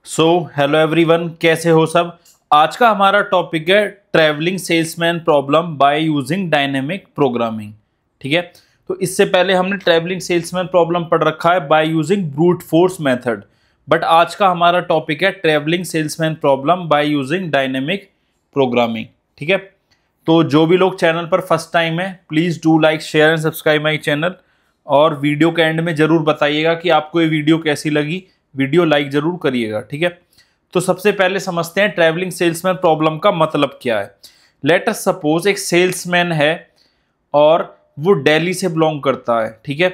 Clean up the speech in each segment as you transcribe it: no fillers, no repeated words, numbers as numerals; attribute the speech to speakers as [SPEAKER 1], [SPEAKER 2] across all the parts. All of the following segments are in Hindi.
[SPEAKER 1] सो हेलो एवरीवन, कैसे हो सब। आज का हमारा टॉपिक है travelling salesman problem by using dynamic programming. ठीक है, तो इससे पहले हमने ट्रैवलिंग सेल्समैन प्रॉब्लम पढ़ रखा है by using brute force method, but आज का हमारा टॉपिक है travelling salesman problem by using dynamic programming. ठीक है, तो जो भी लोग चैनल पर फर्स्ट टाइम है, please do like share and subscribe my channel, और वीडियो के एंड में ज़रूर बताइएगा कि आपको ये वीडियो कैसी लगी। वीडियो लाइक ज़रूर करिएगा। ठीक है, तो सबसे पहले समझते हैं ट्रैवलिंग सेल्समैन प्रॉब्लम का मतलब क्या है। लेट अस सपोज एक सेल्समैन है और वो दिल्ली से बिलोंग करता है। ठीक है,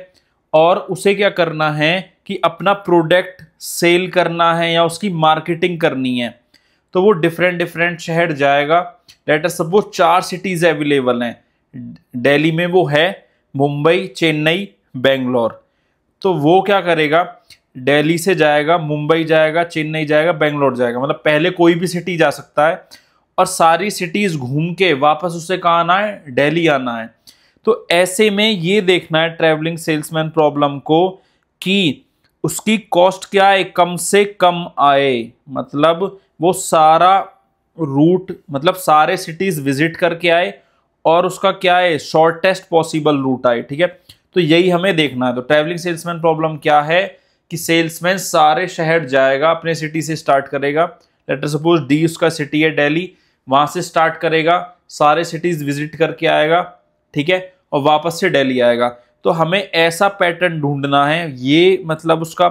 [SPEAKER 1] और उसे क्या करना है कि अपना प्रोडक्ट सेल करना है या उसकी मार्केटिंग करनी है, तो वो डिफरेंट डिफरेंट शहर जाएगा। Late us suppose 4 cities available हैं दिल्ली में, वो है मुंबई, चेन्नई, बेंगलोर। तो वो क्या करेगा, दिल्ली से जाएगा, मुंबई जाएगा, चेन्नई जाएगा, बेंगलोर जाएगा, मतलब पहले कोई भी सिटी जा सकता है और सारी सिटीज़ घूम के वापस उसे कहाँ आना है, दिल्ली आना है। तो ऐसे में ये देखना है ट्रैवलिंग सेल्समैन प्रॉब्लम को कि उसकी कॉस्ट क्या है, कम से कम आए। मतलब वो सारा रूट, मतलब सारे सिटीज़ विजिट करके आए और उसका क्या है, शॉर्टेस्ट पॉसिबल रूट आए। ठीक है, तो यही हमें देखना है। तो ट्रैवलिंग सेल्समैन प्रॉब्लम क्या है कि सेल्समैन सारे शहर जाएगा, अपने सिटी से स्टार्ट करेगा। लेट अस सपोज डी उसका सिटी है दिल्ली, वहां से स्टार्ट करेगा, सारे सिटीज विजिट करके आएगा। ठीक है, और वापस से दिल्ली आएगा। तो हमें ऐसा पैटर्न ढूंढना है, ये मतलब उसका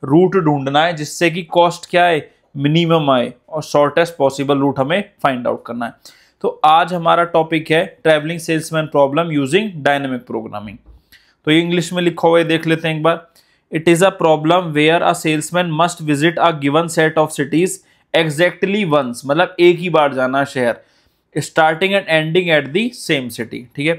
[SPEAKER 1] रूट ढूंढना है जिससे कि कॉस्ट क्या है, मिनिमम आए, और शॉर्टेस्ट पॉसिबल रूट हमें फाइंड आउट करना है। तो आज हमारा टॉपिक है travelling salesman problem using dynamic programming. तो ये इंग्लिश में लिखा हुआ है, देख लेते हैं एक बार। It is a problem where a salesman must visit a given set of cities exactly once, मतलब एक ही बार जाना शहर, starting and ending at the same city. ठीक है,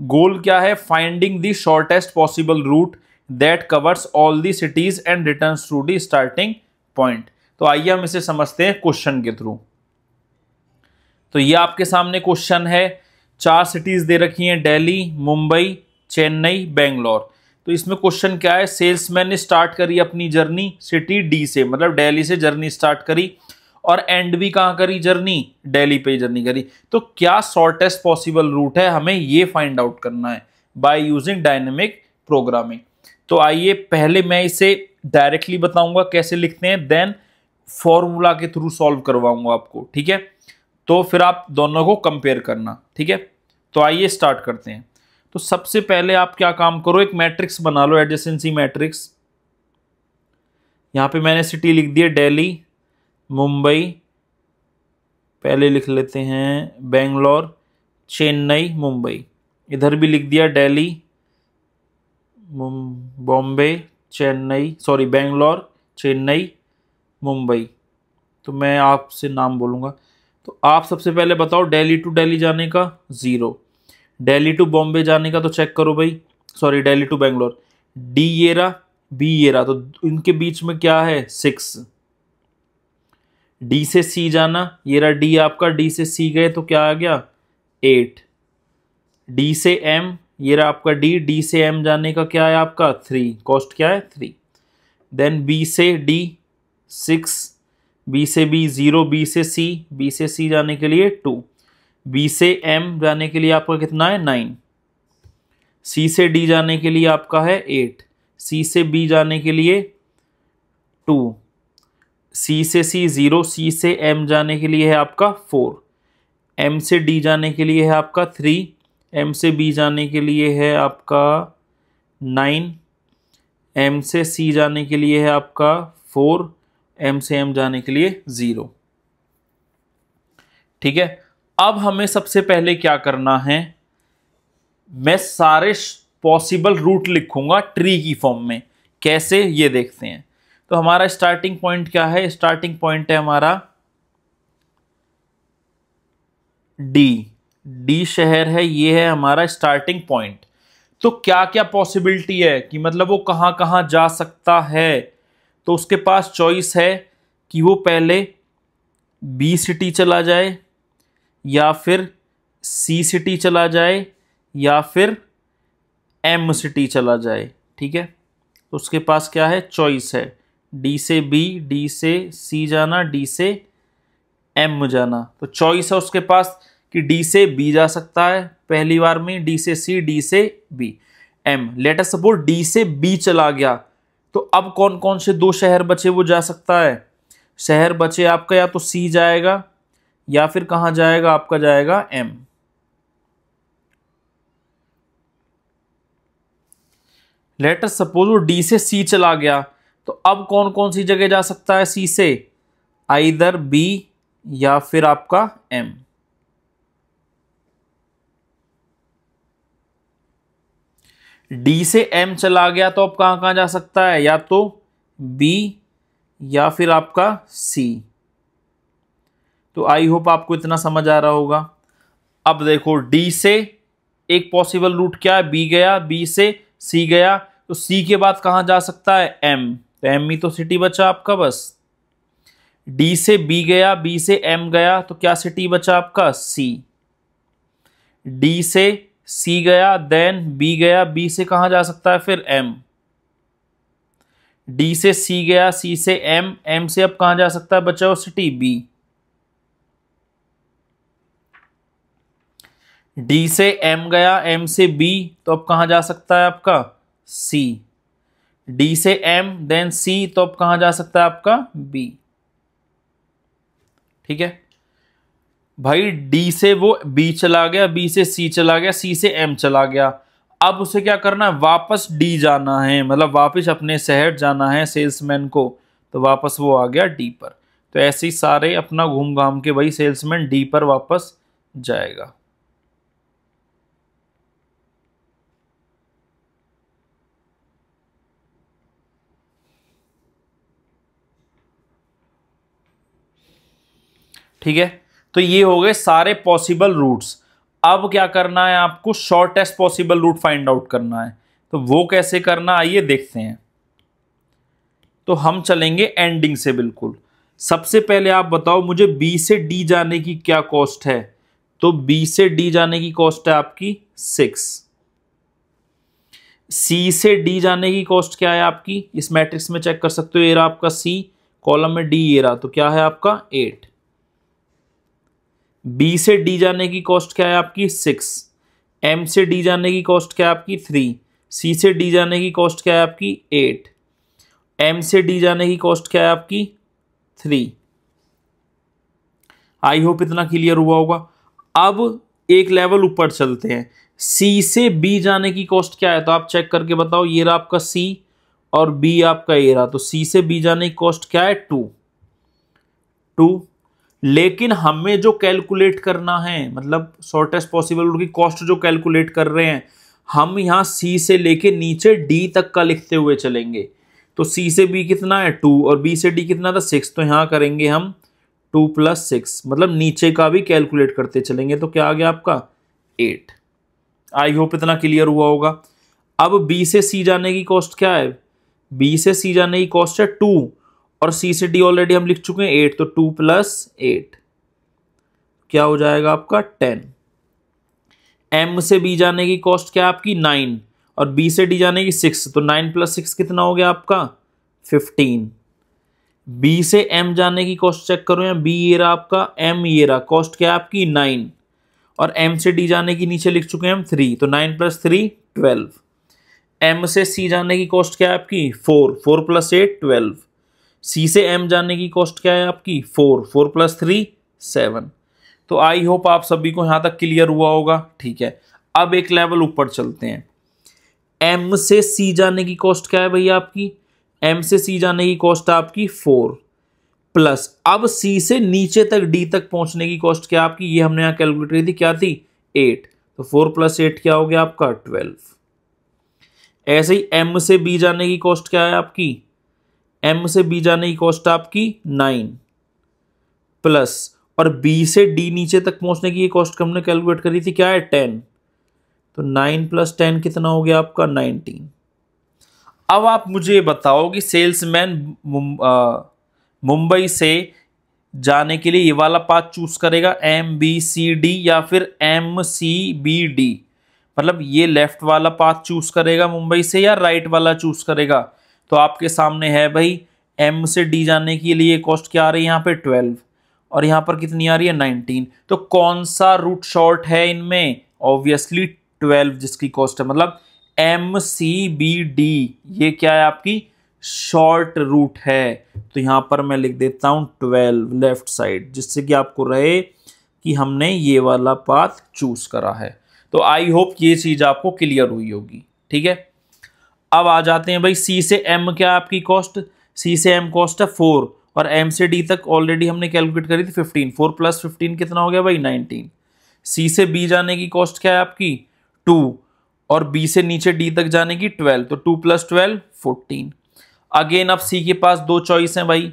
[SPEAKER 1] गोल क्या है, finding the shortest possible route that covers all the cities and returns to the starting point. तो आइए हम इसे समझते हैं क्वेश्चन के थ्रू। तो ये आपके सामने क्वेश्चन है, 4 सिटीज दे रखी हैं, दिल्ली, मुंबई, चेन्नई, बेंगलोर। तो इसमें क्वेश्चन क्या है, सेल्समैन ने स्टार्ट करी अपनी जर्नी सिटी डी से, मतलब दिल्ली से जर्नी स्टार्ट करी और एंड भी कहाँ करी, जर्नी दिल्ली पे जर्नी करी। तो क्या शॉर्टेस्ट पॉसिबल रूट है, हमें ये फाइंड आउट करना है बाय यूजिंग डायनेमिक प्रोग्रामिंग। तो आइए पहले मैं इसे डायरेक्टली बताऊंगा कैसे लिखते हैं, देन फॉर्मूला के थ्रू सॉल्व करवाऊंगा आपको। ठीक है, तो फिर आप दोनों को कंपेयर करना। ठीक है, तो आइए स्टार्ट करते हैं। तो सबसे पहले आप क्या काम करो, एक मैट्रिक्स बना लो, एडजेसेंसी मैट्रिक्स। यहां पे मैंने सिटी लिख दी है दिल्ली, मुंबई, पहले लिख लेते हैं बेंगलोर, चेन्नई, मुंबई। इधर भी लिख दिया दिल्ली, बॉम्बे, चेन्नई, सॉरी बेंगलोर, चेन्नई, मुंबई। तो मैं आपसे नाम बोलूँगा, तो आप सबसे पहले बताओ दिल्ली टू दिल्ली जाने का 0, दिल्ली टू बॉम्बे जाने का तो चेक करो भाई, sorry Delhi to Bangalore, D ये रहा, बी ये रहा, तो इनके बीच में क्या है 6। डी से सी जाना, ये रहा डी आपका, डी से सी गए तो क्या आ गया 8। डी से एम, ये रहा आपका डी, डी से एम जाने का क्या है आपका 3, कॉस्ट क्या है 3। देन बी से डी 6, बी से बी 0, बी से सी, बी से सी जाने के लिए 2, बी से एम जाने के लिए आपका कितना है 9, सी से डी जाने के लिए आपका है 8, सी से बी जाने के लिए 2, सी से सी 0, सी से एम जाने के लिए है आपका 4, एम से डी जाने के लिए है आपका 3, एम से बी जाने के लिए है आपका 9, एम से सी जाने के लिए है आपका 4, एम से एम जाने के लिए 0। ठीक है, अब हमें सबसे पहले क्या करना है, मैं सारे पॉसिबल रूट लिखूंगा ट्री की फॉर्म में। कैसे, ये देखते हैं। तो हमारा स्टार्टिंग पॉइंट क्या है, स्टार्टिंग पॉइंट है हमारा डी, डी शहर है, ये है हमारा स्टार्टिंग पॉइंट। तो क्या क्या पॉसिबिलिटी है कि मतलब वो कहाँ कहाँ जा सकता है, तो उसके पास चॉइस है कि वो पहले बी सिटी चला जाए, या फिर सी सिटी चला जाए, या फिर एम सिटी चला जाए। ठीक है, तो उसके पास क्या है, चॉइस है डी से बी, डी से सी जाना, डी से एम जाना। तो चॉइस है उसके पास कि डी से बी जा सकता है पहली बार में, डी से सी, डी से B, M. Let us suppose D से बी चला गया, तो अब कौन कौन से दो शहर बचे वो जा सकता है? शहर बचे आपका या तो सी जाएगा या फिर कहाँ जाएगा आपका, जाएगा एम। लेट अस सपोज वो डी से सी चला गया, तो अब कौन कौन सी जगह जा सकता है सी से? आइदर बी या फिर आपका एम। डी से एम चला गया तो अब कहां कहां जा सकता है? या तो बी या फिर आपका सी। तो आई होप आपको इतना समझ आ रहा होगा। अब देखो डी से एक पॉसिबल रूट क्या है? बी गया, बी से सी गया, तो सी के बाद कहां जा सकता है? एम। तो एम ही तो सिटी बचा आपका बस। डी से बी गया, बी से एम गया, तो क्या सिटी बचा आपका? सी। डी से सी गया, देन बी गया, बी से कहां जा सकता है फिर? एम। डी से सी गया, सी से एम, एम से अब कहां जा सकता है? बचा हो सिटी बी। डी से एम गया, एम से बी, तो अब कहां जा सकता है आपका? सी। डी से एम देन सी, तो अब कहां जा सकता है आपका? बी। ठीक है भाई, डी से वो बी चला गया, बी से सी चला गया, सी से एम चला गया। अब उसे क्या करना है? वापस डी जाना है, मतलब वापस अपने शहर जाना है सेल्समैन को, तो वापस वो आ गया डी पर। तो ऐसे ही सारे अपना घूम घाम के भाई सेल्समैन डी पर वापस जाएगा। ठीक है, तो ये हो गए सारे पॉसिबल रूट्स। अब क्या करना है आपको? Shortest possible route find out करना है। तो वो कैसे करना, आइए देखते हैं। तो हम चलेंगे एंडिंग से बिल्कुल। सबसे पहले आप बताओ मुझे बी से डी जाने की क्या कॉस्ट है? तो बी से डी जाने की कॉस्ट है आपकी 6। सी से डी जाने की कॉस्ट क्या है आपकी? इस मैट्रिक्स में चेक कर सकते हो, ये रहा आपका सी, कॉलम में डी ये रहा, तो क्या है आपका 8। बी से डी जाने की कॉस्ट क्या है आपकी? 6। एम से डी जाने की कॉस्ट क्या है आपकी? 3। सी से डी जाने की कॉस्ट क्या है आपकी? 8। एम से डी जाने की कॉस्ट क्या है आपकी? 3। आई होप इतना क्लियर हुआ होगा। अब एक लेवल ऊपर चलते हैं। सी से बी जाने की कॉस्ट क्या है? तो आप चेक करके बताओ, ये रहा आपका सी और बी आपका ये रहा, तो सी से बी जाने की कॉस्ट क्या है? 2। लेकिन हमें जो कैलकुलेट करना है, मतलब शॉर्टेस्ट पॉसिबल रूट की कॉस्ट जो कैलकुलेट कर रहे हैं, हम यहाँ सी से लेके नीचे डी तक का लिखते हुए चलेंगे। तो सी से बी कितना है? 2, और बी से डी कितना था? 6। तो यहाँ करेंगे हम 2 + 6, मतलब नीचे का भी कैलकुलेट करते चलेंगे। तो क्या आ गया आपका? 8। आई होप इतना क्लियर हुआ होगा। अब बी से सी जाने की कॉस्ट क्या है? बी से सी जाने की कॉस्ट है 2, और सी से डी ऑलरेडी हम लिख चुके हैं 8, तो 2 + 8 क्या हो जाएगा आपका? 10। एम से बी जाने की कॉस्ट क्या है आपकी? 9, और बी से डी जाने की 6, तो 9 + 6 कितना हो गया आपका? 15। बी से एम जाने की कॉस्ट चेक करो, या बी ये रहा आपका, एम ये रहा, कॉस्ट क्या है आपकी? 9, और एम से डी जाने की नीचे लिख चुके हैं हम 3, तो 9 + 3 12। एम से सी जाने की कॉस्ट क्या है आपकी? 4, 4 + 8 12। सी से एम जाने की कॉस्ट क्या है आपकी? 4, 4 + 3 7। तो आई होप आप सभी को यहां तक क्लियर हुआ होगा। ठीक है, अब एक लेवल ऊपर चलते हैं। एम से सी जाने की कॉस्ट क्या है भैया आपकी? एम से सी जाने की कॉस्ट आपकी 4, प्लस अब सी से नीचे तक डी तक पहुंचने की कॉस्ट क्या आपकी? ये हमने यहां कैलकुलेट की थी, क्या थी? 8। तो 4 + 8 क्या हो गया आपका? 12। ऐसे ही एम से बी जाने की कॉस्ट क्या है आपकी? एम से बी जाने की कॉस्ट आपकी 9, प्लस और बी से डी नीचे तक पहुंचने की ये कॉस्ट हमने कैलकुलेट करी थी, क्या है? 10। तो 9 + 10 कितना हो गया आपका? 19। अब आप मुझे बताओ कि सेल्समैन मुंबई से जाने के लिए ये वाला पाथ चूज करेगा MBCD या फिर MCBD, मतलब ये लेफ्ट वाला पाथ चूज करेगा मुंबई से या राइट वाला चूज करेगा? तो आपके सामने है भाई M से D जाने के लिए कॉस्ट क्या आ रही है यहाँ पे 12 और यहाँ पर कितनी आ रही है 19। तो कौन सा रूट शॉर्ट है इनमें? ऑब्वियसली 12 जिसकी कॉस्ट है, मतलब MCBD ये क्या है आपकी शॉर्ट रूट है। तो यहाँ पर मैं लिख देता हूँ 12 लेफ्ट साइड, जिससे कि आपको रहे कि हमने ये वाला पाथ चूज करा है। तो आई होप ये चीज आपको क्लियर हुई होगी। ठीक है, अब आ जाते हैं भाई C से M क्या आपकी कॉस्ट? C से M कॉस्ट है 4 और M से D तक ऑलरेडी हमने कैलकुलेट करी थी 15। 4 + 15 कितना हो गया भाई 19। C से B जाने की कॉस्ट क्या है आपकी 2 और B से नीचे D तक जाने की 12, तो 2 + 12 14। अगेन अब C के पास दो चॉइस हैं भाई,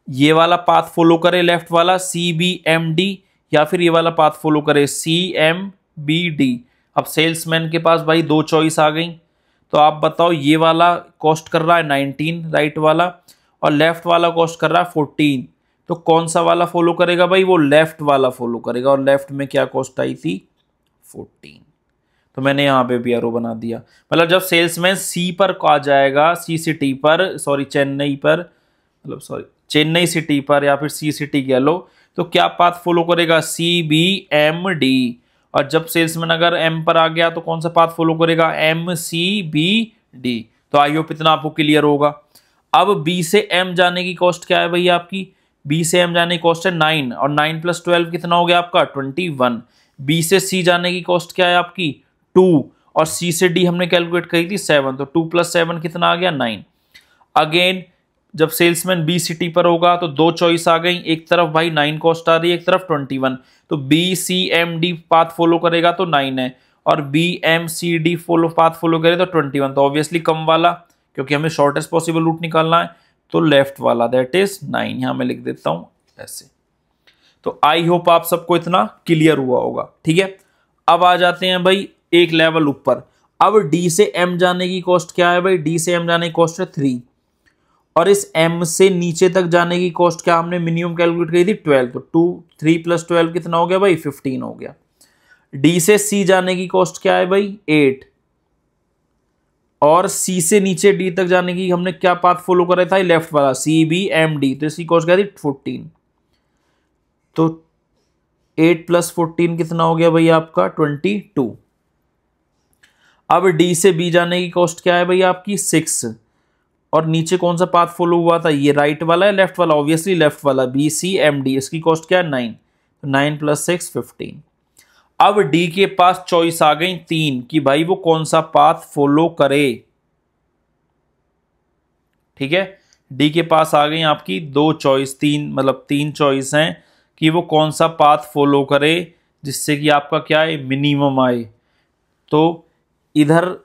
[SPEAKER 1] ये वाला पाथ फॉलो करे लेफ्ट वाला CBMD या फिर ये वाला पाथ फॉलो करे CMBD। अब सेल्समैन के पास भाई दो चॉइस आ गई, तो आप बताओ ये वाला कॉस्ट कर रहा है 19 राइट वाला और लेफ्ट वाला कॉस्ट कर रहा है 14, तो कौन सा वाला फॉलो करेगा भाई? वो लेफ्ट वाला फॉलो करेगा। और लेफ्ट में क्या कॉस्ट आई थी 14, तो मैंने यहाँ पे भी एरो बना दिया। मतलब जब सेल्समैन C पर आ जाएगा, सी सिटी पर सॉरी चेन्नई पर, मतलब सॉरी चेन्नई सिटी पर या फिर C सिटी कह लो, तो क्या पाथ फॉलो करेगा CBMD। और जब सेल्समैन अगर M पर आ गया तो कौन सा पाथ फॉलो करेगा MCBD। तो आई होप इतना आपको क्लियर होगा। अब B से M जाने की कॉस्ट क्या है भैया आपकी? B से M जाने की कॉस्ट है 9 और 9 + 12 कितना हो गया आपका 21। B से C जाने की कॉस्ट क्या है आपकी 2 और C से D हमने कैलकुलेट करी थी 7, तो 2 + 7 कितना आ गया 9। अगेन जब सेल्समैन B सिटी पर होगा तो दो चॉइस आ गई, एक तरफ भाई 9 कॉस्ट आ रही है, एक तरफ 21, तो BCMD पाथ फॉलो करेगा तो 9 है और BMCD पाथ फॉलो करे तो 21, तो ऑब्वियसली कम वाला, क्योंकि हमें शॉर्टेस्ट पॉसिबल रूट निकालना है, तो लेफ्ट वाला दैट इज 9। यहां मैं लिख देता हूं ऐसे। तो आई होप आप सबको इतना क्लियर हुआ होगा। ठीक है, अब आ जाते हैं भाई एक लेवल ऊपर। अब D से M जाने की कॉस्ट क्या है भाई? D से M जाने की कॉस्ट है 3 और इस M से नीचे तक जाने की कॉस्ट क्या हमने मिनिमम कैलकुलेट करी थी 12, तो 3 + 12 कितना हो गया भाई 15 हो गया। D से C जाने की कॉस्ट क्या है भाई 8 और C से नीचे D तक जाने की हमने क्या पाथ फॉलो करा था लेफ्ट वाला CBMD, तो इसकी कॉस्ट क्या थी 14, तो 8 + 14 कितना हो गया भाई आपका 22। अब D से B जाने की कॉस्ट क्या है भाई आपकी 6 और नीचे कौन सा पाथ फॉलो हुआ था? ये राइट वाला है लेफ्ट वाला? ऑब्वियसली लेफ्ट वाला BCMD, इसकी कॉस्ट क्या है 9, तो 9 + 6 15। अब D के पास चॉइस आ गई 3 कि भाई वो कौन सा पाथ फॉलो करे। ठीक है, D के पास आ गई आपकी दो चॉइस, मतलब तीन चॉइस हैं कि वो कौन सा पाथ फॉलो करे जिससे कि आपका क्या है मिनिमम आए। तो इधर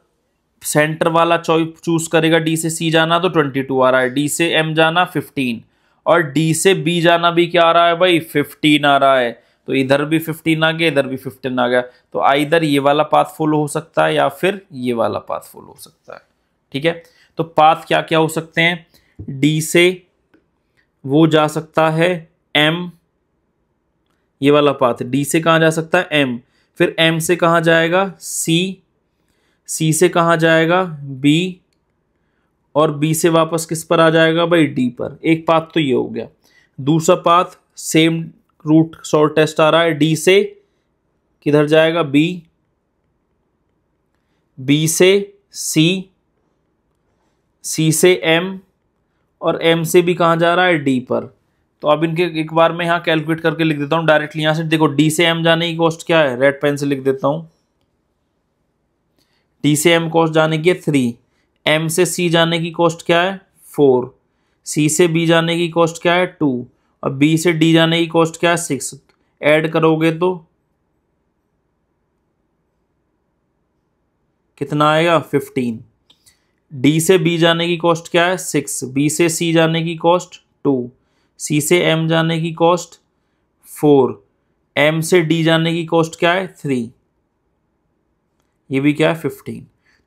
[SPEAKER 1] सेंटर वाला चॉइस चूज करेगा, D से C जाना तो 22 आ रहा है, D से M जाना 15 और D से B जाना भी क्या आ रहा है भाई 15 आ रहा है, तो इधर भी 15 आ गया, इधर भी 15 आ गया। तो आइदर ये वाला पाथ फॉलो हो सकता है या फिर ये वाला पाथ फॉलो हो सकता है। ठीक है, तो पाथ क्या क्या हो सकते हैं? D से वो जा सकता है M, ये वाला पाथ D से कहाँ जा सकता है M, फिर M से कहाँ जाएगा C से कहाँ जाएगा B और B से वापस किस पर आ जाएगा भाई D पर। एक पाथ तो ये हो गया। दूसरा पाथ सेम रूट शॉर्टेस्ट आ रहा है, D से किधर जाएगा B से C से M और M से भी कहाँ जा रहा है D पर। तो अब इनके एक बार मैं यहाँ कैलकुलेट करके लिख देता हूँ डायरेक्टली। यहाँ से देखो D से M जाने की कॉस्ट क्या है, रेड पेन से लिख देता हूँ। D से M कॉस्ट जाने की है 3, M से C जाने की कॉस्ट क्या है 4, C से B जाने की कॉस्ट क्या है 2 और B से D जाने की कॉस्ट क्या है 6। ऐड करोगे तो कितना आएगा 15। D से B जाने की कॉस्ट क्या है 6, B से C जाने की कॉस्ट 2, C से M जाने की कॉस्ट 4, M से D जाने की कॉस्ट क्या है 3, ये भी क्या है 15।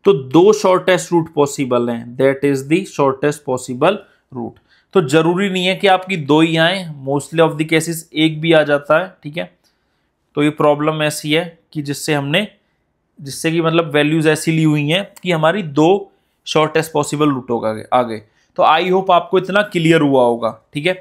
[SPEAKER 1] तो दो शॉर्टेस्ट रूट पॉसिबल हैं, that is the shortest possible route. तो जरूरी नहीं है कि आपकी दो ही आए, मोस्टली ऑफ द केसेस एक भी आ जाता है। ठीक है, तो ये प्रॉब्लम ऐसी है कि जिससे कि मतलब वैल्यूज ऐसी ली हुई हैं कि हमारी दो शॉर्टेस्ट पॉसिबल रूट होगा आ गए। तो आई होप आपको इतना क्लियर हुआ होगा। ठीक है,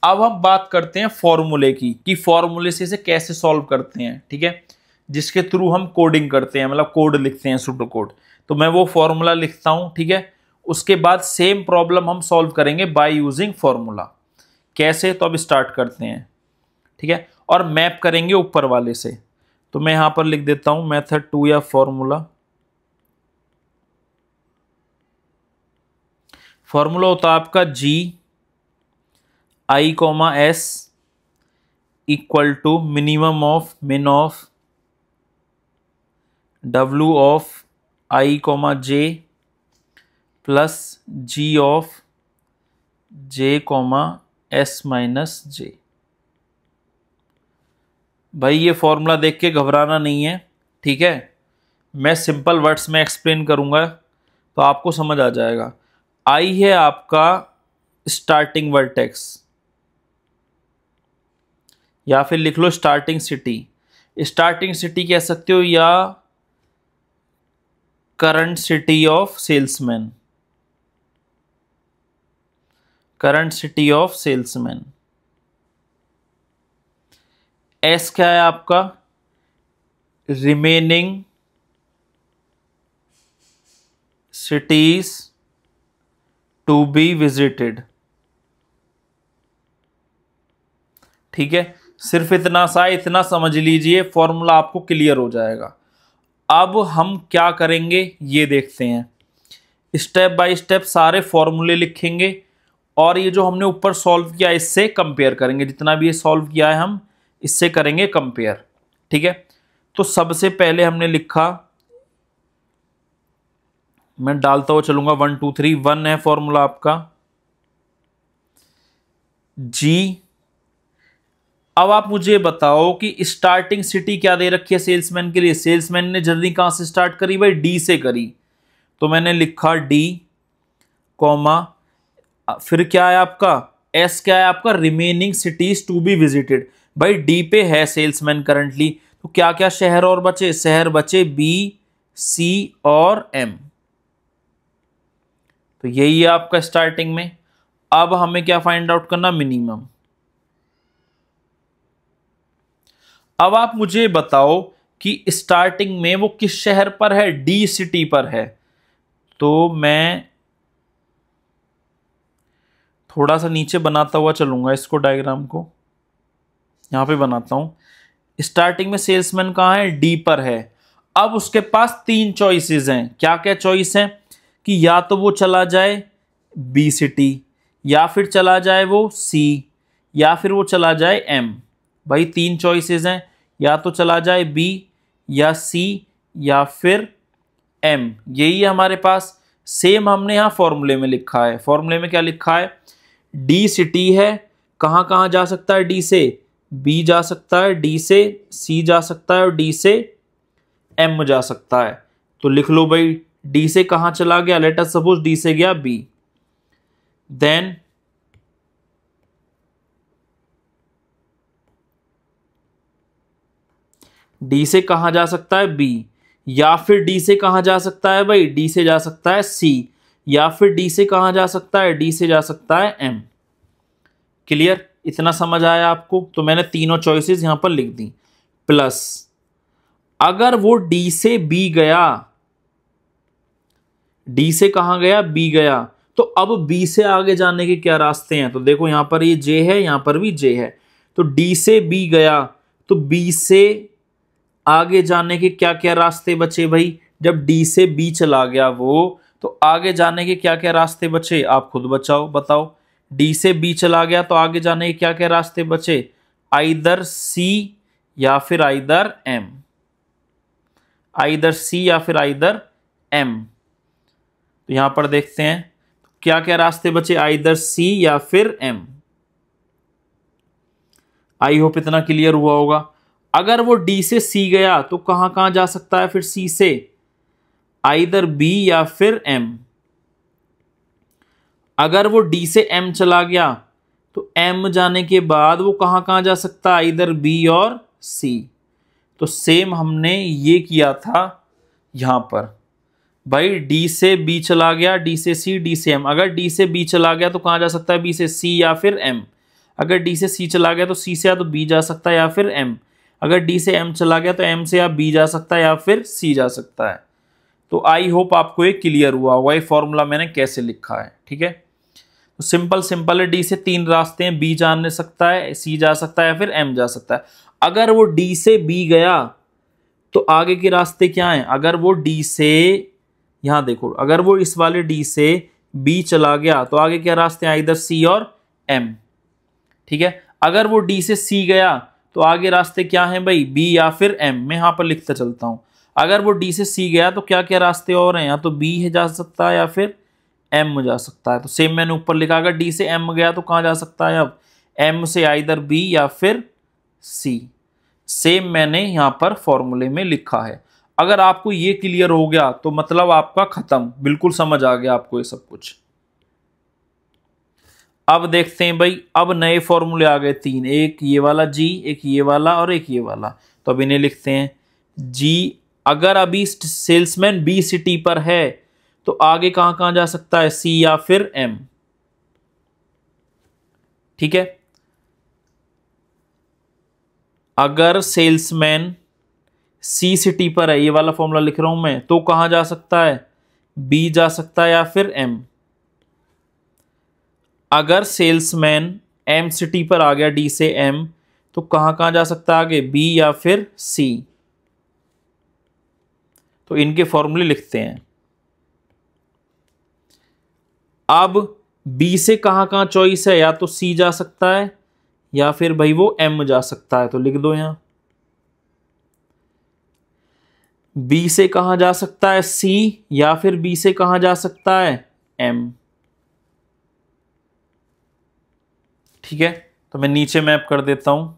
[SPEAKER 1] अब हम बात करते हैं फॉर्मूले की कि फॉर्मूले से इसे कैसे सॉल्व करते हैं। ठीक है, जिसके थ्रू हम कोडिंग करते हैं, मतलब कोड लिखते हैं, सूडो कोड। तो मैं वो फॉर्मूला लिखता हूं। ठीक है, उसके बाद सेम प्रॉब्लम हम सॉल्व करेंगे बाय यूजिंग फॉर्मूला। कैसे, तो अब स्टार्ट करते हैं। ठीक है, और मैप करेंगे ऊपर वाले से। तो मैं यहां पर लिख देता हूं मेथड 2 या फॉर्मूला। फॉर्मूला होता है आपका G I comma S equal to minimum of min of W of I comma J plus G of J comma S minus J. भाई ये फॉर्मूला देख के घबराना नहीं है। ठीक है, मैं सिंपल वर्ड्स में एक्सप्लेन करूंगा तो आपको समझ आ जाएगा। आई है आपका स्टार्टिंग वर्टेक्स, या फिर लिख लो स्टार्टिंग सिटी। स्टार्टिंग सिटी कह सकते हो या current city of salesman, current city of salesman. S क्या है आपका, remaining cities to be visited. ठीक है, सिर्फ इतना सा, इतना समझ लीजिए, फॉर्मूला आपको क्लियर हो जाएगा। अब हम क्या करेंगे ये देखते हैं। स्टेप बाय स्टेप सारे फॉर्मूले लिखेंगे और ये जो हमने ऊपर सॉल्व किया इससे कंपेयर करेंगे। जितना भी ये सॉल्व किया है हम इससे करेंगे कंपेयर। ठीक है, तो सबसे पहले हमने लिखा, मैं डालता हुआ चलूंगा 1 2 3। 1 है फॉर्मूला आपका जी। अब आप मुझे बताओ कि स्टार्टिंग सिटी क्या दे रखी है सेल्समैन के लिए। सेल्समैन ने जर्नी कहां से स्टार्ट करी भाई, डी से करी। तो मैंने लिखा डी कॉमा, फिर क्या है आपका एस, क्या है आपका remaining cities to be visited. भाई डी पे है सेल्समैन करंटली, तो क्या क्या शहर और बचे, शहर बचे बी सी और एम। तो यही है आपका स्टार्टिंग में। अब हमें क्या फाइंड आउट करना, मिनिमम। अब आप मुझे बताओ कि स्टार्टिंग में वो किस शहर पर है, डी सिटी पर है। तो मैं थोड़ा सा नीचे बनाता हुआ चलूंगा इसको, डायग्राम को यहां पे बनाता हूं। स्टार्टिंग में सेल्समैन कहां है, डी पर है। अब उसके पास 3 चॉइसेस हैं। क्या क्या चॉइस हैं कि या तो वो चला जाए बी सिटी, या फिर चला जाए वो सी, या फिर वो चला जाए एम। भाई 3 चॉइसेस हैं, या तो चला जाए बी या सी या फिर एम। यही है हमारे पास। सेम हमने यहां फॉर्मूले में लिखा है। फॉर्मूले में क्या लिखा है, डी सिटी है, कहां कहां जा सकता है, डी से बी जा सकता है, डी से सी जा सकता है और डी से एम जा सकता है। तो लिख लो भाई डी से कहां चला गया, लेट अस सपोज डी से गया बी, देन डी से कहां जा सकता है बी, या फिर डी से कहां जा सकता है भाई, डी से जा सकता है सी, या फिर डी से कहां जा सकता है, डी से जा सकता है एम। क्लियर, इतना समझ आया आपको। तो मैंने तीनों चॉइसेस यहां पर लिख दी। प्लस अगर वो डी से बी गया, डी से कहां गया, बी गया, तो अब बी से आगे जाने के क्या रास्ते हैं। तो देखो यहां पर ये जे है, यहां पर भी जे है। तो डी से बी गया तो बी से आगे जाने के क्या क्या रास्ते बचे भाई। जब डी से बी चला गया वो, तो आगे जाने के क्या क्या रास्ते बचे, आप खुद बताओ। डी से बी चला गया तो आगे जाने के क्या क्या रास्ते बचे, आइदर सी या फिर आइदर एम, आइदर सी या फिर आइदर एम। तो यहां पर देखते हैं क्या क्या रास्ते बचे, आइदर सी या फिर एम। आई होप इतना क्लियर हुआ होगा। अगर वो डी से सी गया तो कहां कहां जा सकता है फिर सी से, आइदर बी या फिर एम। अगर वो डी से एम चला गया तो एम जाने के बाद वो कहां कहां जा सकता है, आइदर बी और सी। तो सेम हमने ये किया था यहां पर। भाई डी से बी चला गया, डी से सी, डी से एम। अगर डी से बी चला गया तो कहाँ जा सकता है? बी से सी या फिर एम। अगर डी से सी चला गया तो सी से या तो बी जा सकता है या फिर एम। अगर डी से एम चला गया तो एम से या बी जा सकता है या फिर सी जा सकता है। तो आई होप आपको ये क्लियर हुआ होगा ये फॉर्मूला मैंने कैसे लिखा है। ठीक है, तो सिंपल है, डी से 3 रास्ते हैं, बी जा सकता है, सी जा सकता है या फिर एम जा सकता है। अगर वो डी से बी गया तो आगे के रास्ते क्या हैं? अगर वो डी से, यहां देखो, अगर वो इस वाले डी से बी चला गया तो आगे क्या रास्ते हैं? इधर सी और एम। ठीक है, अगर वो डी से सी गया तो आगे रास्ते क्या हैं भाई? बी या फिर एम। मैं यहां पर लिखता चलता हूं। अगर वो डी से सी गया तो क्या क्या रास्ते और हैं? या तो बी है जा सकता है या फिर एम जा सकता है। तो सेम मैंने ऊपर लिखा, अगर डी से एम गया तो कहाँ जा सकता है? अब एम से इधर बी या फिर सी। सेम मैंने यहाँ पर फॉर्मूले में लिखा है। अगर आपको ये क्लियर हो गया तो मतलब आपका खत्म, बिल्कुल समझ आ गया आपको ये सब कुछ। अब देखते हैं भाई, अब नए फॉर्मूले आ गए 3, एक ये वाला जी, एक ये वाला और एक ये वाला। तो अब इन्हें लिखते हैं जी। अगर अभी सेल्समैन बी सिटी पर है तो आगे कहां कहां जा सकता है? सी या फिर एम। ठीक है, अगर सेल्समैन सी सिटी पर है, ये वाला फॉर्मूला लिख रहा हूं मैं, तो कहां जा सकता है? बी जा सकता है या फिर एम। अगर सेल्समैन एम सिटी पर आ गया डी से एम तो कहां कहां जा सकता है आगे? बी या फिर सी। तो इनके फॉर्मूले लिखते हैं। अब बी से कहां कहां चॉइस है? या तो सी जा सकता है या फिर भाई वो एम जा सकता है। तो लिख दो यहां, बी से कहां जा सकता है? सी, या फिर बी से कहां जा सकता है? एम। ठीक है, तो मैं नीचे मैप कर देता हूं।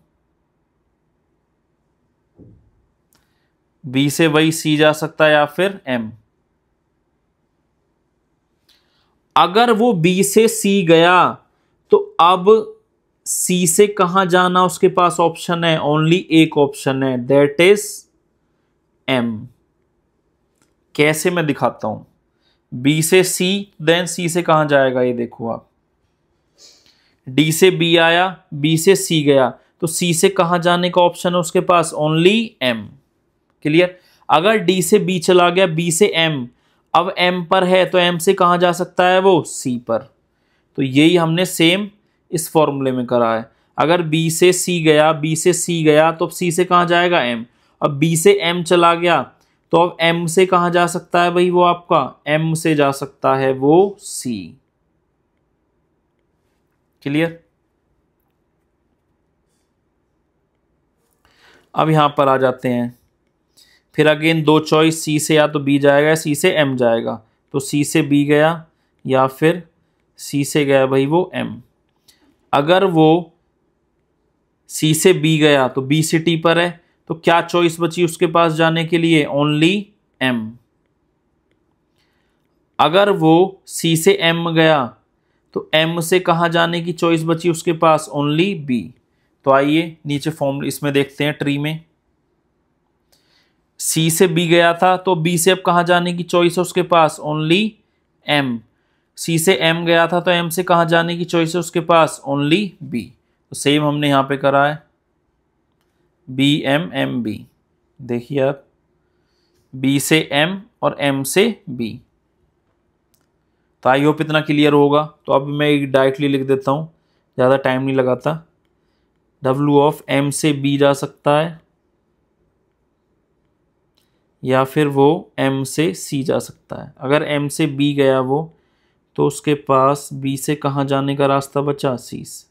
[SPEAKER 1] बी से वही सी जा सकता है या फिर एम। अगर वो बी से सी गया तो अब सी से कहां जाना उसके पास ऑप्शन है? ओनली एक ऑप्शन है, दैट इज एम। कैसे मैं दिखाता हूं। बी से सी, देन सी से कहां जाएगा? ये देखो आप, डी से बी आया, बी से सी गया, तो सी से कहां जाने का ऑप्शन है उसके पास? Only M. क्लियर। अगर डी से बी चला गया, बी से एम, अब एम पर है तो एम से कहां जा सकता है? वो सी पर। तो यही हमने सेम इस फॉर्मूले में करा है। अगर बी से सी गया, बी से सी गया तो सी से कहां जाएगा? एम। अब बी से एम चला गया तो अब एम से कहां जा सकता है भाई? वो आपका एम से जा सकता है वो सी। क्लियर। अब यहां पर आ जाते हैं, फिर अगेन दो चॉइस, सी से या तो बी जाएगा या सी से एम जाएगा। तो सी से बी गया या फिर सी से गया भाई वो एम। अगर वो सी से बी गया तो बी सिटी पर है, तो क्या चॉइस बची उसके पास जाने के लिए? Only M. अगर वो सी से एम गया तो एम से कहां जाने की चॉइस बची उसके पास? Only B. तो आइए नीचे फॉर्म इसमें देखते हैं ट्री में। सी से बी गया था तो बी से अब कहां जाने की चॉइस है उसके पास? Only M. सी से एम गया था तो एम से कहां जाने की चॉइस है उसके पास? Only B. तो सेम हमने यहां पे करा है, बी एम एम बी। देखिए आप, बी से एम और एम से बी। तो आई होप इतना क्लियर होगा। तो अब मैं एक डायरेक्टली लिख देता हूं, ज़्यादा टाइम नहीं लगाता। डब्ल्यू ऑफ एम से बी जा सकता है या फिर वो एम से सी जा सकता है। अगर एम से बी गया वो, तो उसके पास बी से कहाँ जाने का रास्ता बचा? सी से।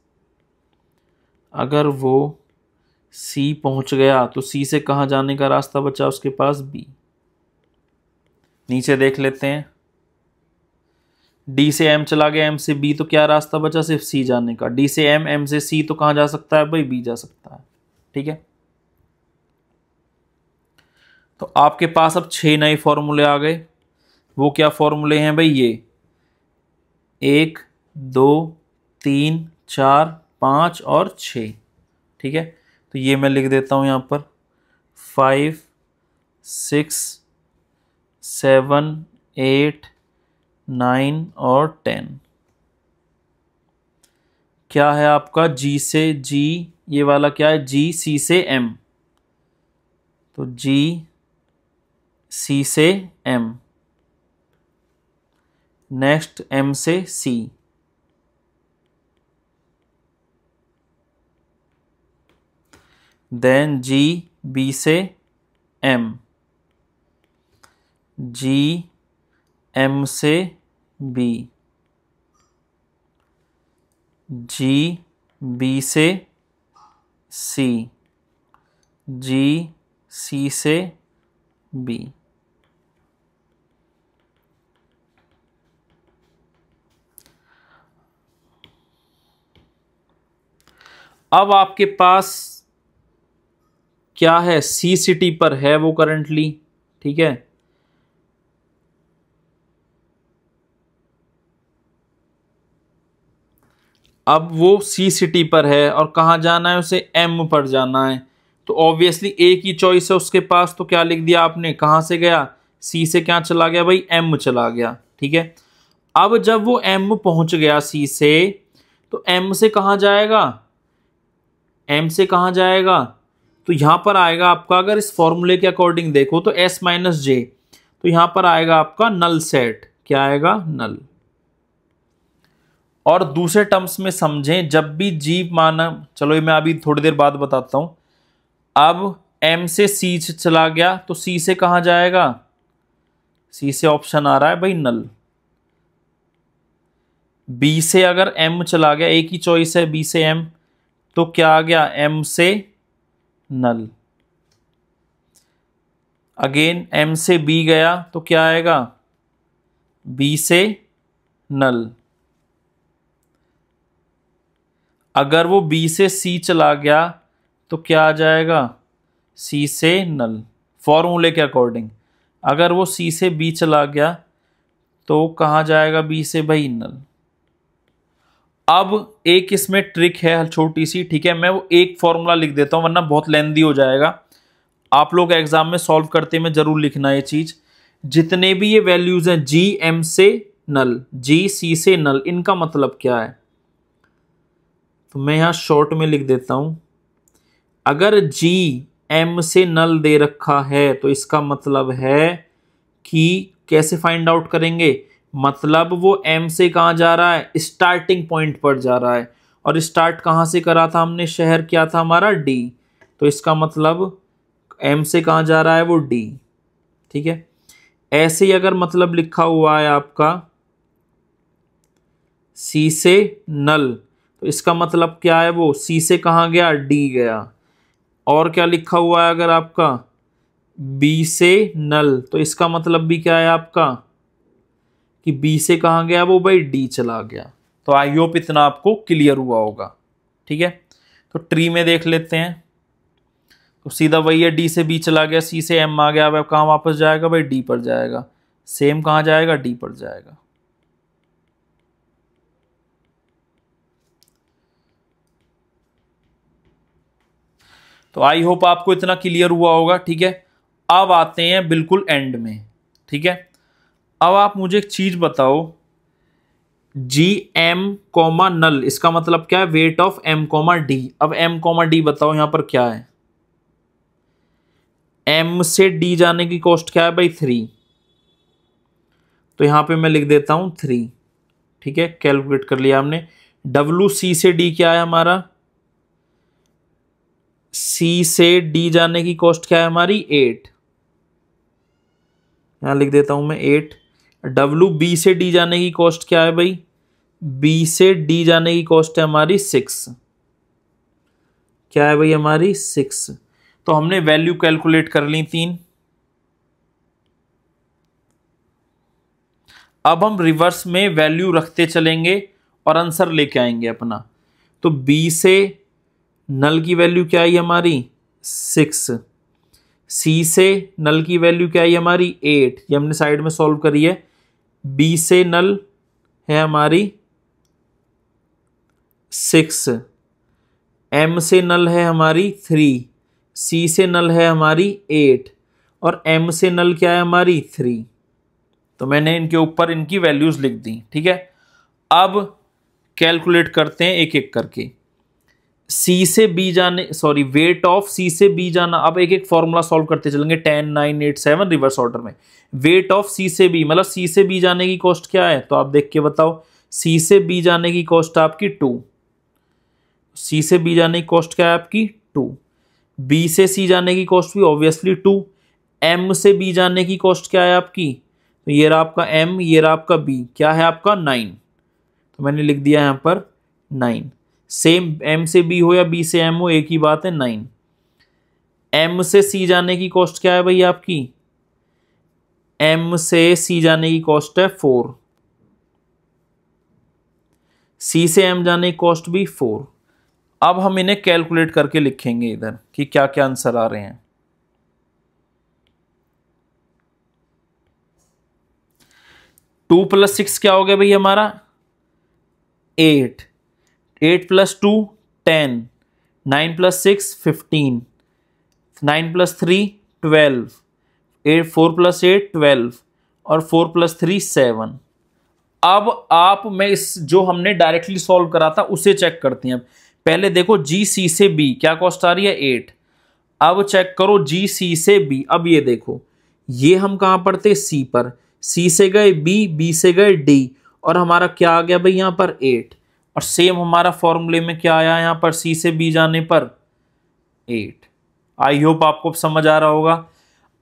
[SPEAKER 1] अगर वो सी पहुंच गया तो सी से कहाँ जाने का रास्ता बचा उसके पास? बी। नीचे देख लेते हैं, डी से एम चला गया, एम से बी, तो क्या रास्ता बचा? सिर्फ सी जाने का। डी से एम, एम से सी, तो कहाँ जा सकता है भाई? बी जा सकता है। ठीक है, तो आपके पास अब 6 नए फॉर्मूले आ गए। वो क्या फॉर्मूले हैं भाई? ये 1 2 3 4 5 और 6। ठीक है, तो ये मैं लिख देता हूँ यहाँ पर 5 6 7 8, 9 और 10। क्या है आपका G से G, ये वाला क्या है G C से M, तो G C से M, नेक्स्ट M से C, देन G B से M, G M से B, G B से C, G C से B। अब आपके पास क्या है, सी सिटी पर है वो करंटली, ठीक है। अब वो सी सिटी पर है और कहाँ जाना है उसे, एम पर जाना है, तो ऑब्वियसली एक ही चॉइस है उसके पास, तो क्या लिख दिया आपने, कहाँ से गया, सी से क्या चला गया भाई, एम चला गया, ठीक है। अब जब वो एम पहुंच गया सी से, तो एम से कहाँ जाएगा, एम से कहाँ जाएगा, तो यहां पर आएगा आपका, अगर इस फॉर्मूले के अकॉर्डिंग देखो तो एस माइनस जे, तो यहां पर आएगा आपका नल सेट, क्या आएगा, नल। और दूसरे टर्म्स में समझें, जब भी जी माना, चलो ये मैं अभी थोड़ी देर बाद बताता हूं। अब एम से सी चला गया, तो सी से कहां जाएगा, सी से ऑप्शन आ रहा है भाई नल। बी से अगर एम चला गया, एक ही चॉइस है बी से एम, तो क्या आ गया, एम से नल। अगेन एम से बी गया, तो क्या आएगा, बी से नल। अगर वो बी से सी चला गया, तो क्या आ जाएगा, सी से नल, फॉर्मूले के अकॉर्डिंग। अगर वो सी से बी चला गया, तो कहाँ जाएगा, बी से भाई नल। अब एक इसमें ट्रिक है छोटी सी, ठीक है, मैं वो एक फॉर्मूला लिख देता हूं वरना बहुत लेंदी हो जाएगा। आप लोग एग्जाम में सॉल्व करते में जरूर लिखना ये चीज। जितने भी ये वैल्यूज हैं, जी एम से नल, जी सी से नल, इनका मतलब क्या है, तो मैं यहां शॉर्ट में लिख देता हूं। अगर जी एम से नल दे रखा है, तो इसका मतलब है कि कैसे फाइंड आउट करेंगे, मतलब वो एम से कहाँ जा रहा है, स्टार्टिंग पॉइंट पर जा रहा है, और स्टार्ट कहाँ से करा था हमने, शहर क्या था हमारा, डी, तो इसका मतलब एम से कहाँ जा रहा है, वो डी, ठीक है। ऐसे ही अगर मतलब लिखा हुआ है आपका सी से नल, तो इसका मतलब क्या है, वो सी से कहाँ गया, डी गया। और क्या लिखा हुआ है अगर आपका बी से नल, तो इसका मतलब भी क्या है आपका, कि बी से कहाँ गया वो भाई, डी चला गया। तो आई होप इतना आपको क्लियर हुआ होगा, ठीक है। तो ट्री में देख लेते हैं, तो सीधा वही है, डी से बी चला गया, सी से एम आ गया, अब कहाँ वापस जाएगा भाई, डी पर जाएगा, सेम कहाँ जाएगा, डी पर जाएगा। तो आई होप आपको इतना क्लियर हुआ होगा, ठीक है। अब आते हैं बिल्कुल एंड में, ठीक है। अब आप मुझे एक चीज बताओ, जी एम कॉमा नल, इसका मतलब क्या है, weight of M comma D. अब एम कॉमा डी बताओ यहां पर क्या है, एम से डी जाने की कॉस्ट क्या है भाई, 3, तो यहां पे मैं लिख देता हूं 3, ठीक है, कैलकुलेट कर लिया हमने। डब्ल्यू सी से डी क्या है हमारा, सी से डी जाने की कॉस्ट क्या है हमारी, 8, यहां लिख देता हूं मैं 8। डब्ल्यू बी से डी जाने की कॉस्ट क्या है भाई, बी से डी जाने की कॉस्ट है हमारी 6, क्या है भाई हमारी 6। तो हमने वैल्यू कैलकुलेट कर ली 3। अब हम रिवर्स में वैल्यू रखते चलेंगे और आंसर लेके आएंगे अपना। तो बी से नल की वैल्यू क्या आई हमारी, 6, सी से नल की वैल्यू क्या आई हमारी, 8, ये हमने साइड में सॉल्व करी है। बी से नल है हमारी 6, एम से नल है हमारी 3, सी से नल है हमारी 8, और एम से नल क्या है हमारी 3, तो मैंने इनके ऊपर इनकी वैल्यूज लिख दी। ठीक है, अब कैलकुलेट करते हैं एक एक करके। सी से बी जाने, सॉरी वेट ऑफ सी से बी जाना, अब एक एक फॉर्मूला सॉल्व करते चलेंगे 10 9 8 7 रिवर्स ऑर्डर में। वेट ऑफ सी से बी मतलब सी से बी जाने की कॉस्ट क्या है, तो आप देख के बताओ। सी से बी जाने की कॉस्ट आपकी 2, सी से बी जाने की कॉस्ट क्या है आपकी 2। बी से सी जाने की कॉस्ट भी ऑब्वियसली 2। एम से बी जाने की कॉस्ट क्या है आपकी, तो ये रहा आपका एम, ये रहा आपका बी, क्या है आपका 9। तो मैंने लिख दिया यहाँ पर 9। सेम एम से बी हो या बी से एम हो, एक ही बात है 9। एम से सी जाने की कॉस्ट क्या है भाई आपकी, एम से सी जाने की कॉस्ट है 4। सी से एम जाने की कॉस्ट भी 4। अब हम इन्हें कैलकुलेट करके लिखेंगे इधर कि क्या क्या आंसर आ रहे हैं। 2 + 6 क्या हो गया भाई हमारा 8, 8 + 2 10, 9 + 6 15, 9 + 3 12, 4 + 8 12 और 4 + 3 7। अब आप मैं इस जो हमने डायरेक्टली सॉल्व करा था उसे चेक करते हैं। पहले देखो जी सी से बी क्या कॉस्ट आ रही है 8। अब चेक करो जी सी से बी। अब ये देखो, ये हम कहां पर थे सी पर, सी से गए बी, बी से गए डी, और हमारा क्या आ गया भाई यहां पर 8। और सेम हमारा फॉर्मूले में क्या आया यहां पर सी से बी जाने पर 8। आई होप आपको समझ आ रहा होगा।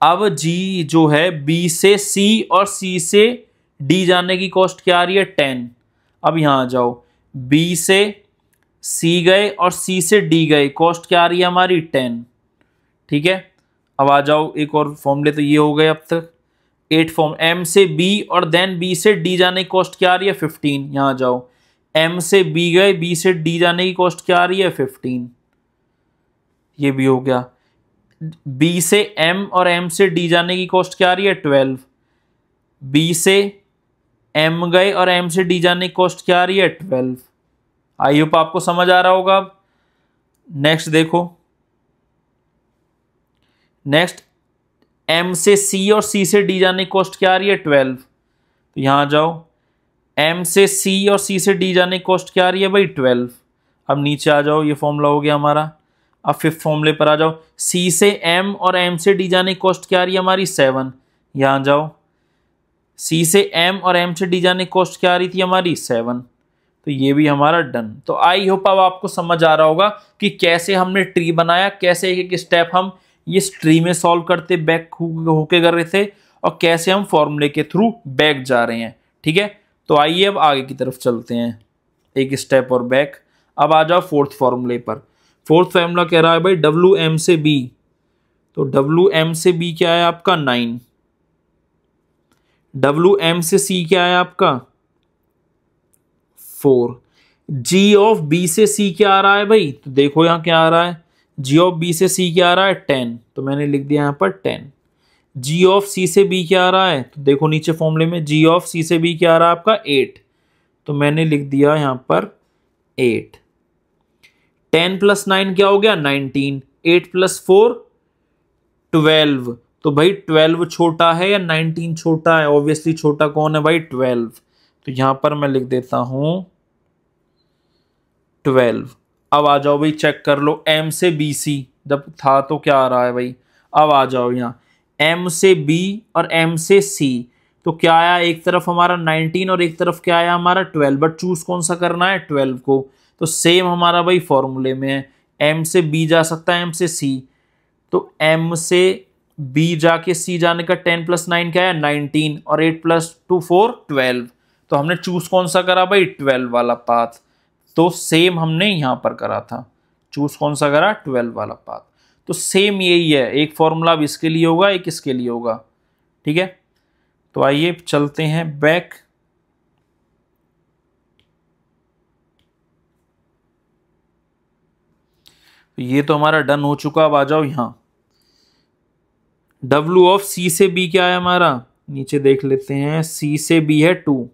[SPEAKER 1] अब जी जो है बी से सी और सी से डी जाने की कॉस्ट क्या आ रही है 10। अब यहां आ जाओ, बी से सी गए और सी से डी गए, कॉस्ट क्या आ रही है हमारी 10। ठीक है, अब आ जाओ एक और फॉर्मूले, तो ये हो गए अब तक 8 फॉर्म। एम से बी और देन बी से डी जाने की कॉस्ट क्या आ रही है 15। यहां आ जाओ, एम से बी गए, बी से डी जाने की कॉस्ट क्या आ रही है 15। ये भी हो गया। बी से एम और एम से डी जाने की कॉस्ट क्या आ रही है 12। बी से एम गए और एम से डी जाने की कॉस्ट क्या आ रही है 12। आई होप आपको समझ आ रहा होगा। अब नेक्स्ट देखो, नेक्स्ट एम से सी और सी से डी जाने की कॉस्ट क्या आ रही है 12। तो यहां जाओ, एम से सी और सी से डी जाने की कॉस्ट क्या आ रही है भाई 12। अब नीचे आ जाओ, ये फॉर्मूला हो गया हमारा। अब फिफ्थ फॉर्मूले पर आ जाओ, सी से एम और एम से डी जाने की कॉस्ट क्या आ रही है हमारी 7। यहां जाओ, सी से एम और एम से डी जाने की कॉस्ट क्या आ रही थी हमारी 7। तो ये भी हमारा डन। तो आई होप अब आपको समझ आ रहा होगा कि कैसे हमने ट्री बनाया, कैसे एक एक स्टेप हम इस ट्री में सॉल्व करते बैक होके कर रहे थे, और कैसे हम फॉर्मूले के थ्रू बैक जा रहे हैं। ठीक है, तो आइए अब आगे की तरफ चलते हैं, एक स्टेप और बैक। अब आ जाओ फोर्थ फॉर्मूले पर। फोर्थ फॉर्मूला कह रहा है भाई डब्ल्यू एम से बी, तो डब्ल्यू एम से बी क्या है आपका 9। डब्ल्यू एम से सी क्या है आपका 4। जी ऑफ बी से सी क्या आ रहा है भाई, तो देखो यहां क्या आ रहा है, जी ऑफ बी से सी क्या आ रहा है 10, तो मैंने लिख दिया यहां पर 10। जी ऑफ सी से बी क्या आ रहा है, तो देखो नीचे फॉर्मूले में जी ऑफ सी से बी क्या आ रहा है आपका 8, तो मैंने लिख दिया यहां पर 8। 10 + 9 क्या हो गया 19, 8 + 4 12। तो भाई 12 छोटा है या 19 छोटा है, ऑब्वियसली छोटा कौन है भाई 12। तो यहां पर मैं लिख देता हूं 12। अब आ जाओ भाई चेक कर लो, एम से बी सी जब था तो क्या आ रहा है भाई। अब आ जाओ यहाँ, एम से बी और एम से सी, तो क्या आया, एक तरफ हमारा 19 और एक तरफ क्या आया हमारा 12, बट चूज कौन सा करना है 12 को। तो सेम हमारा भाई फॉर्मूले में है, एम से बी जा सकता है एम से सी, तो एम से बी जाके सी जाने का 10 + 9 क्या है 19 और 8 + 2 4 12। तो हमने चूज कौन सा करा भाई 12 वाला पाथ। तो सेम हमने यहां पर करा था, चूज कौन सा करा 12 वाला पाथ। तो सेम यही है, एक फॉर्मूला अब इसके लिए होगा, एक इसके लिए होगा। ठीक है, तो आइए चलते हैं बैक। तो ये तो हमारा डन हो चुका। अब आ जाओ यहां, डब्ल्यू ऑफ सी से बी क्या है हमारा, नीचे देख लेते हैं, सी से बी है 2।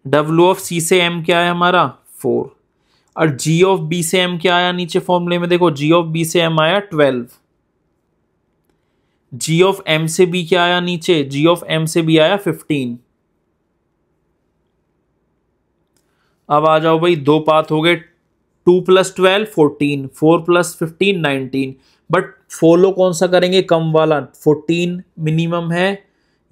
[SPEAKER 1] डब्ल्यू ऑफ सी से एम क्या है हमारा 4, और जी ऑफ बी से एम क्या आया नीचे फॉर्मूले में, देखो जी ऑफ बी से एम आया 12। जी ऑफ एम से बी क्या आया नीचे, जी ऑफ एम से बी आया 15। अब आ जाओ भाई, दो पाथ हो गए, 2 + 12 14, 4 + 15 19। बट फॉलो कौन सा करेंगे, कम वाला, 14 मिनिमम है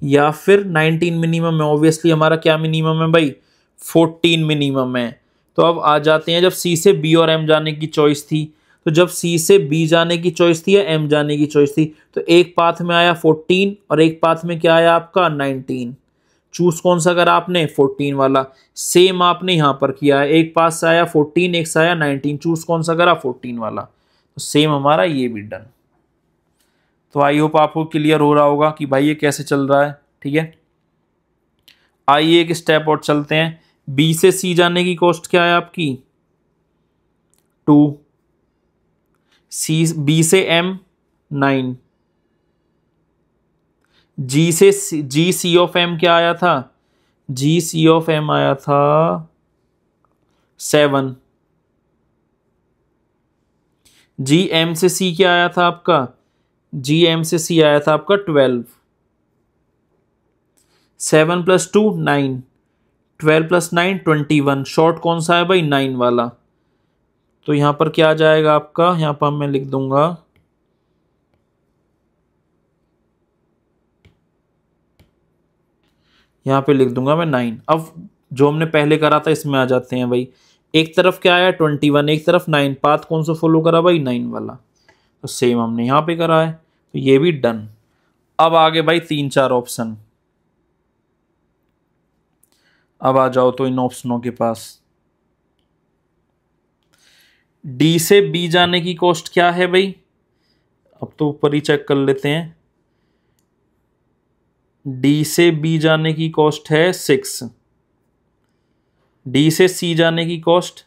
[SPEAKER 1] या फिर 19 मिनिमम है। ऑब्वियसली हमारा क्या मिनिमम है भाई, 14 मिनिमम है। तो अब आ जाते हैं, जब सी से बी और एम जाने की चॉइस थी, तो जब सी से बी जाने की चॉइस थी या एम जाने की चॉइस थी, तो एक पाथ में आया 14 और एक पाथ में क्या आया आपका 19। चूज कौन सा करा आपने, 14 वाला। सेम आपने यहां पर किया है, एक पास से आया 14, एक से आया 19, चूज कौन सा करा, 14 वाला। तो सेम हमारा ये भी डन। तो आई होप आपको क्लियर हो रहा होगा कि भाई ये कैसे चल रहा है। ठीक है, आइए एक स्टेप और चलते हैं। बी से सी जाने की कॉस्ट क्या है आपकी, 2। सी बी से एम 9। जी से जी सी ऑफ एम क्या आया था, जी सी ऑफ एम आया था 7। जी एम से सी क्या आया था आपका, जी एम से सी आया था आपका 12। 7 + 2 9, 12 + 9 21। शॉर्ट कौन सा है भाई, 9 वाला। तो यहां पर क्या आ जाएगा आपका, यहां पर मैं लिख दूंगा, यहां पे लिख दूंगा मैं 9। अब जो हमने पहले करा था इसमें आ जाते हैं भाई। एक तरफ क्या आया 21, एक तरफ 9, पाथ कौन सा फॉलो करा भाई, 9 वाला। तो सेम हमने यहां पे करा है, तो ये भी डन। अब आगे भाई 3-4 ऑप्शन। अब आ जाओ तो इन ऑप्शनों के पास, डी से बी जाने की कॉस्ट क्या है भाई, अब तो ऊपर ही चेक कर लेते हैं। डी से बी जाने की कॉस्ट है 6। डी से सी जाने की कॉस्ट,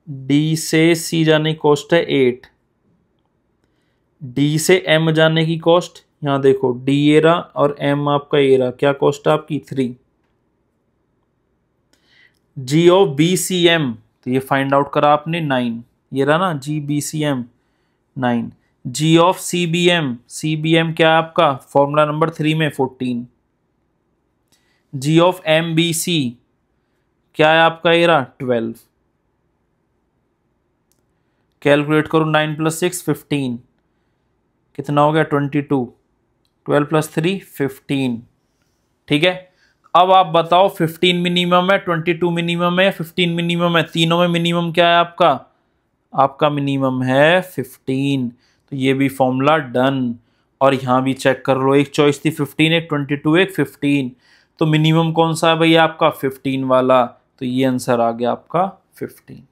[SPEAKER 1] डी से सी जाने की कॉस्ट है 8। डी से एम जाने की कॉस्ट, यहां देखो डी एरा और एम आपका एरा, क्या कॉस्ट है आपकी 3। जी ऑफ बी सी एम, तो ये फाइंड आउट करा आपने 9, ये रहा ना G B C M 9। G of C B M, C B M क्या है आपका फॉर्मूला नंबर 3 में 14। G of M B C क्या है आपका एरा 12। कैलकुलेट करो, 9 + 6 15, कितना हो गया 22। 12 + 3 15। ठीक है, अब आप बताओ 15 मिनिमम है, 22 मिनिमम है, 15 मिनिमम है, तीनों में मिनिमम क्या है आपका, आपका मिनिमम है 15। तो ये भी फॉर्मूला डन। और यहां भी चेक कर लो, एक चॉइस थी 15, एक 22, एक 15, तो मिनिमम कौन सा है भैया आपका 15 वाला। तो ये आंसर आ गया आपका 15।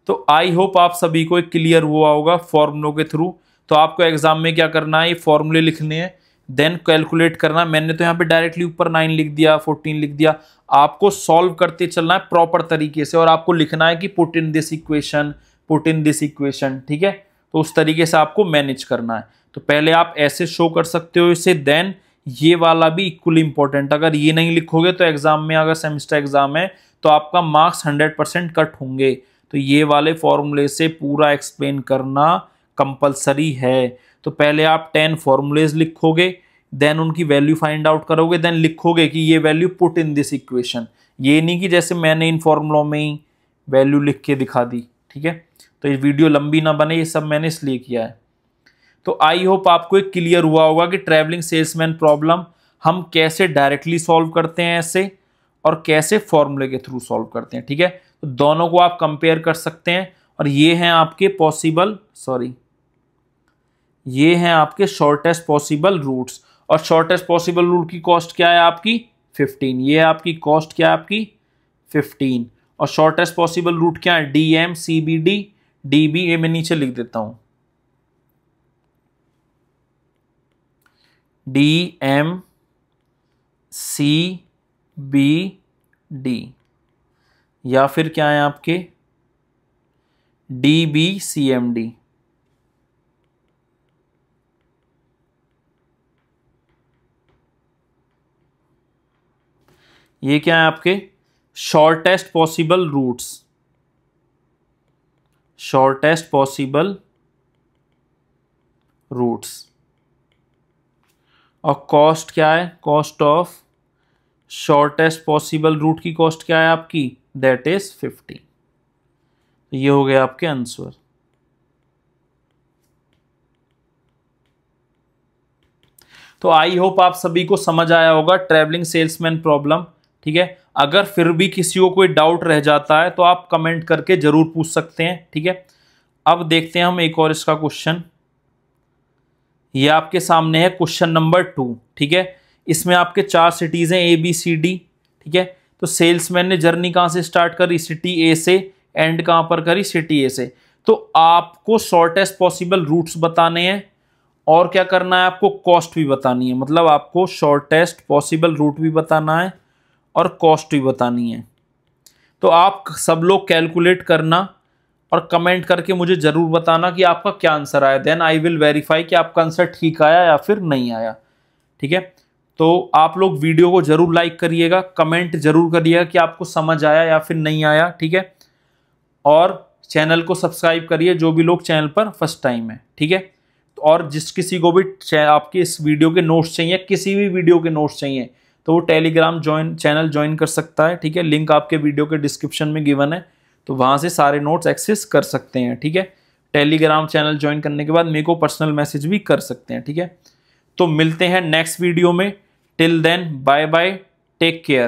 [SPEAKER 1] तो आई होप आप सभी को एक क्लियर हुआ होगा फॉर्मूलों के थ्रू। तो आपको एग्जाम में क्या करना है, ये फॉर्मूले लिखने हैं, देन कैलकुलेट करना। मैंने तो यहाँ पे डायरेक्टली ऊपर 9 लिख दिया, 14 लिख दिया। आपको सॉल्व करते चलना है प्रॉपर तरीके से, और आपको लिखना है कि put in this equation, put in this equation. ठीक है, तो उस तरीके से आपको मैनेज करना है। तो पहले आप ऐसे शो कर सकते हो इसे, देन ये वाला भी इक्वली इंपॉर्टेंट। अगर ये नहीं लिखोगे तो एग्जाम में, अगर सेमेस्टर एग्जाम है तो आपका मार्क्स 100% कट होंगे। तो ये वाले फॉर्मूले से पूरा एक्सप्लेन करना कंपलसरी है। तो पहले आप 10 फॉर्मूलेज लिखोगे, देन उनकी वैल्यू फाइंड आउट करोगे, देन लिखोगे कि ये value put in this equation. ये नहीं कि जैसे मैंने इन फॉर्मूलों में ही वैल्यू लिख के दिखा दी। ठीक है, तो ये वीडियो लंबी ना बने, ये सब मैंने इसलिए किया है। तो आई होप आपको एक क्लियर हुआ होगा कि ट्रैवलिंग सेल्समैन प्रॉब्लम हम कैसे डायरेक्टली सॉल्व करते हैं ऐसे, और कैसे फॉर्मूले के थ्रू सॉल्व करते हैं। ठीक है, तो दोनों को आप कंपेयर कर सकते हैं। और ये हैं आपके पॉसिबल, ये हैं आपके शॉर्टेस्ट पॉसिबल रूट्स। और शॉर्टेस्ट पॉसिबल रूट की कॉस्ट क्या है आपकी 15, ये आपकी कॉस्ट क्या है आपकी 15। और शॉर्टेस्ट पॉसिबल रूट क्या है, D M C B D D B, ये मैं नीचे लिख देता हूं, D M C B D, या फिर क्या है आपके D B C M D. ये क्या है आपके shortest possible routes, shortest possible routes. और कॉस्ट क्या है, cost of shortest possible route की कॉस्ट क्या है आपकी, दैट इज 50। ये हो गया आपके आंसर। तो आई होप आप सभी को समझ आया होगा ट्रैवलिंग सेल्समैन प्रॉब्लम। ठीक है, अगर फिर भी किसी को कोई डाउट रह जाता है तो आप कमेंट करके जरूर पूछ सकते हैं। ठीक है, अब देखते हैं हम एक और इसका क्वेश्चन। ये आपके सामने है क्वेश्चन नंबर 2। ठीक है, इसमें आपके 4 सिटीज हैं A B C D। ठीक है, तो सेल्समैन ने जर्नी कहाँ से स्टार्ट करी, सिटी ए से, एंड कहाँ पर करी, सिटी ए से। तो आपको शॉर्टेस्ट पॉसिबल रूट्स बताने हैं और क्या करना है, आपको कॉस्ट भी बतानी है। मतलब आपको शॉर्टेस्ट पॉसिबल रूट भी बताना है और कॉस्ट भी बतानी है। तो आप सब लोग कैलकुलेट करना और कमेंट करके मुझे ज़रूर बताना कि आपका क्या आंसर आया। देन आई विल वेरीफाई कि आपका आंसर ठीक आया या फिर नहीं आया। ठीक है, तो आप लोग वीडियो को ज़रूर लाइक करिएगा, कमेंट ज़रूर करिएगा कि आपको समझ आया या फिर नहीं आया। ठीक है, और चैनल को सब्सक्राइब करिए जो भी लोग चैनल पर फर्स्ट टाइम है। ठीक है, और जिस किसी को भी आपके इस वीडियो के नोट्स चाहिए, किसी भी वीडियो के नोट्स चाहिए, तो वो टेलीग्राम चैनल ज्वाइन कर सकता है। ठीक है, लिंक आपके वीडियो के डिस्क्रिप्शन में गिवन है, तो वहाँ से सारे नोट्स एक्सेस कर सकते हैं। ठीक है, टेलीग्राम चैनल ज्वाइन करने के बाद मेरे को पर्सनल मैसेज भी कर सकते हैं। ठीक है, तो मिलते हैं नेक्स्ट वीडियो में। Till then bye bye, take care.